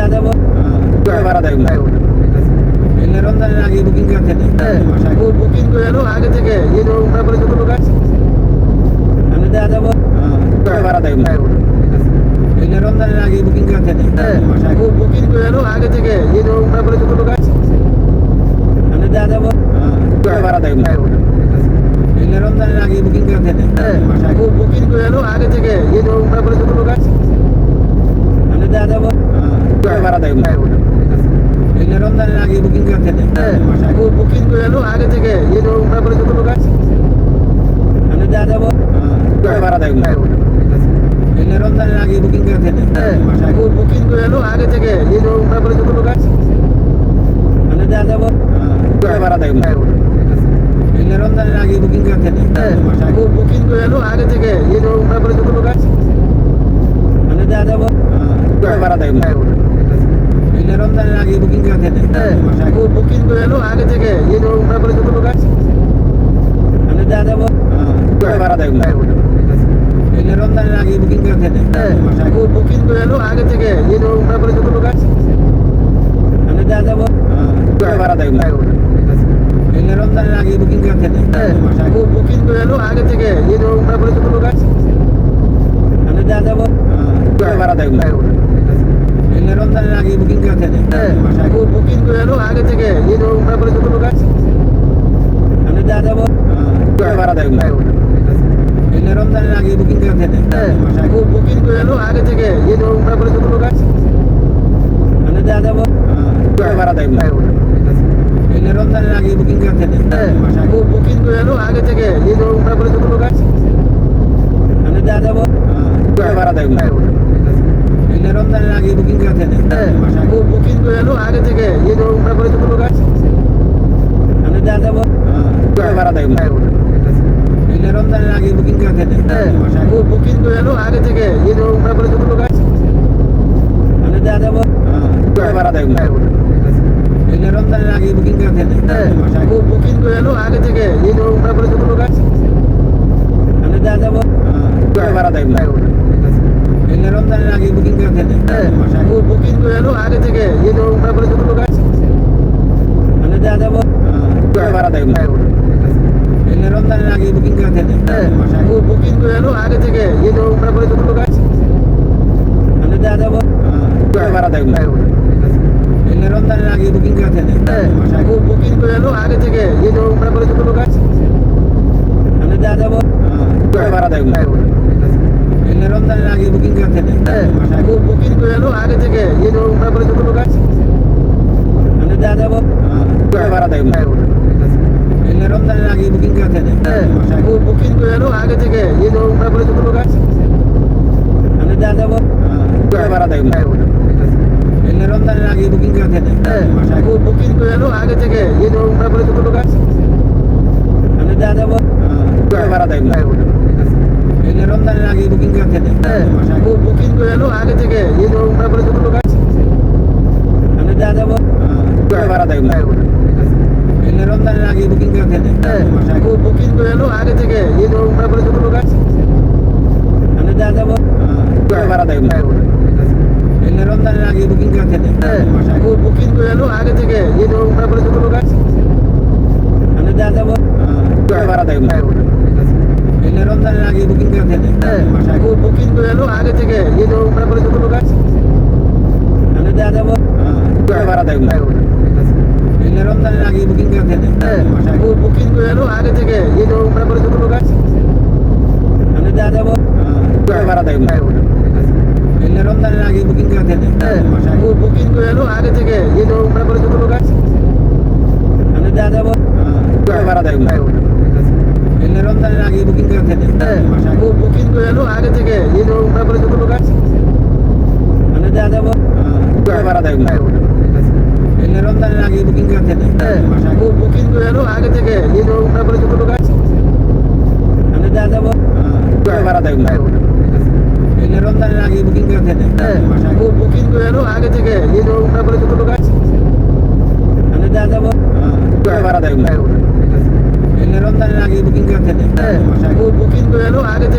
দেওয়া যাবো ভাড়া দেয় এলে রমজানের আগে বুকিং করতে বুকিং করে এলো আগে থেকে এই ধরুন তারপরে যতটুকু আছে আমি দেওয়া যাবো ভাড়া দেয় এলে রমজানের আগে বুকিং করতে বুকিং করে এলো আগে থেকে এই ধরুন তারপরে যতটুকু আছে আমি দেওয়া যাবো ভাড়া দেয় এলে রমজানের আগে বুকিং করতে বুকিং করে এলো আগে থেকে এই ধরুন তারপরে যতটুকু আছে আমি দেওয়া যাবো ভাড়া দেয় এলে রমজানের আগে বুকিং করতে বুকিং করে এলো আগে থেকে এই ধরুন তারপরে যতটুকু আছে আমি দেওয়া যাবো ভাড়া দেয় এলে রমজানের আগে বুকিং করতে বুকিং করে এলো আগে থেকে এই ধরুন তারপরে যতটুকু আছে আমি দেওয়া যাবো ভাড়া দেয় এলে রমজানের আগে বুকিং করতে বুকিং করে এলো আগে থেকে এই ধরুন তারপরে যতটুকু আছে আমি দেওয়া যাবো ভাড়া দেয় এলে রমজানের আগে বুকিং করতে বুকিং করে এলো আগে থেকে এই ধরুন তারপরে যতটুকু আছে আমি দেওয়া যাবো ভাড়া দেয় এলে রমজানের আগে বুকিং করতে বুকিং করে এলো আগে থেকে এই ধরুন তারপরে যতটুকু আছে আমি দেওয়া যাবো ভাড়া দেয় এলে রমজানের আগে বুকিং করতে বুকিং করে এলো আগে থেকে এই ধরুন তারপরে যতটুকু আছে আমি দেওয়া যাবো ভাড়া দেয় এলে রমজানের আগে বুকিং করতে বুকিং করে এলো আগে থেকে এই ধরুন তারপরে যতটুকু আছে আমি দেওয়া যাবো ভাড়া দেয় এলে রমজানের আগে বুকিং করতে বুকিং করে এলো আগে থেকে এই ধরুন তারপরে যতটুকু আছে আমি দেওয়া যাবো ভাড়া দেয় এলে রমজানের আগে বুকিং করতে বুকিং করে এলো আগে থেকে এই ধরুন তারপরে যতটুকু আছে আমি দেওয়া যাবো ভাড়া দেয় এলে রমজানের আগে বুকিং করতে বুকিং করে এলো আগে থেকে এই ধরুন তারপরে যতটুকু আছে আমি দেওয়া যাবো ভাড়া দেয় এলে রমজানের আগে বুকিং করতে বুকিং করে এলো আগে থেকে এই ধরুন তারপরে যতটুকু আছে আমি দেওয়া যাবো ভাড়া দেয় এলে রমজানের আগে বুকিং করতে বুকিং করে এলো আগে থেকে এই ধরুন তারপরে যতটুকু আছে আমি দেওয়া যাবো ভাড়া দেয় এলে রমজানের আগে বুকিং করতে বুকিং করে এলো আগে থেকে এই ধরুন তারপরে যতটুকু আছে আমি দেওয়া যাবো ভাড়া দেয় এলে রমজানের আগে বুকিং করতে বুকিং করে এলো আগে থেকে এই ধরুন তারপরে যতটুকু আছে আমি দেওয়া যাবো ভাড়া দেয় এলে রমজানের আগে বুকিং করতে বুকিং করে এলো আগে থেকে এই ধরুন তারপরে যতটুকু আছে আমি দেওয়া যাবো ভাড়া দেয় এলে রমজানের আগে বুকিং করতে বুকিং করে এলো আগে থেকে এই ধরুন তারপরে যতটুকু আছে আমি দেওয়া যাবো ভাড়া দেয় এলে রমজানের আগে বুকিং করতে বুকিং করে এলো আগে থেকে এই ধরুন তারপরে যতটুকু আছে আমি দেওয়া যাবো ভাড়া দেয় এলে রমজানের আগে বুকিং করতে বুকিং করে এলো আগে থেকে এই ধরুন তারপরে যতটুকু আছে আমি দেওয়া যাবো ভাড়া দেয় এলে রমজানের আগে বুকিং করতে বুকিং করে এলো আগে থেকে এই ধরুন তারপরে যতটুকু আছে আমি দেওয়া যাবো ভাড়া দেয় এলে রমজানের আগে বুকিং করতে বুকিং করে এলো আগে থেকে এই ধরুন তারপরে যতটুকু আছে আমি দেওয়া যাবো ভাড়া দেয় এলে রমজানের আগে বুকিং করতে বুকিং করে এলো আগে থেকে এই ধরুন তারপরে যতটুকু আছে আমি দেওয়া যাবো ভাড়া দেয় এলে রমজানের আগে বুকিং করতে বুকিং করে এলো আগে থেকে এই ধরুন তারপরে যতটুকু আছে আমি দেওয়া যাবো ভাড়া দেয় এলে রমজানের আগে বুকিং করতে বুকিং করে এলো আগে থেকে এই ধরুন তারপরে যতটুকু আছে আমি দেওয়া যাবো ভাড়া দেয় এলে রমজানের আগে বুকিং করতে বুকিং করে এলো আগে থেকে এই ধরুন তারপরে যতটুকু আছে আমি দেওয়া যাবো ভাড়া দেয় এলে রমজানের আগে বুকিং করতে বুকিং করে এলো আগে থেকে এই ধরুন তারপরে যতটুকু আছে আমি দেওয়া যাবো ভাড়া দেয় এলে রমজানের আগে বুকিং করতে বুকিং করে এলো আগে থেকে এই ধরুন তারপরে যতটুকু আছে আমি দেওয়া যাবো ভাড়া দেয় এলে রমজানের আগে বুকিং করতে বুকিং করে এলো আগে থেকে এই ধরুন তারপরে যতটুকু আছে আমি দেওয়া যাবো ভাড়া দেয় এলে রমজানের আগে বুকিং করতে বুকিং করে এলো আগে থেকে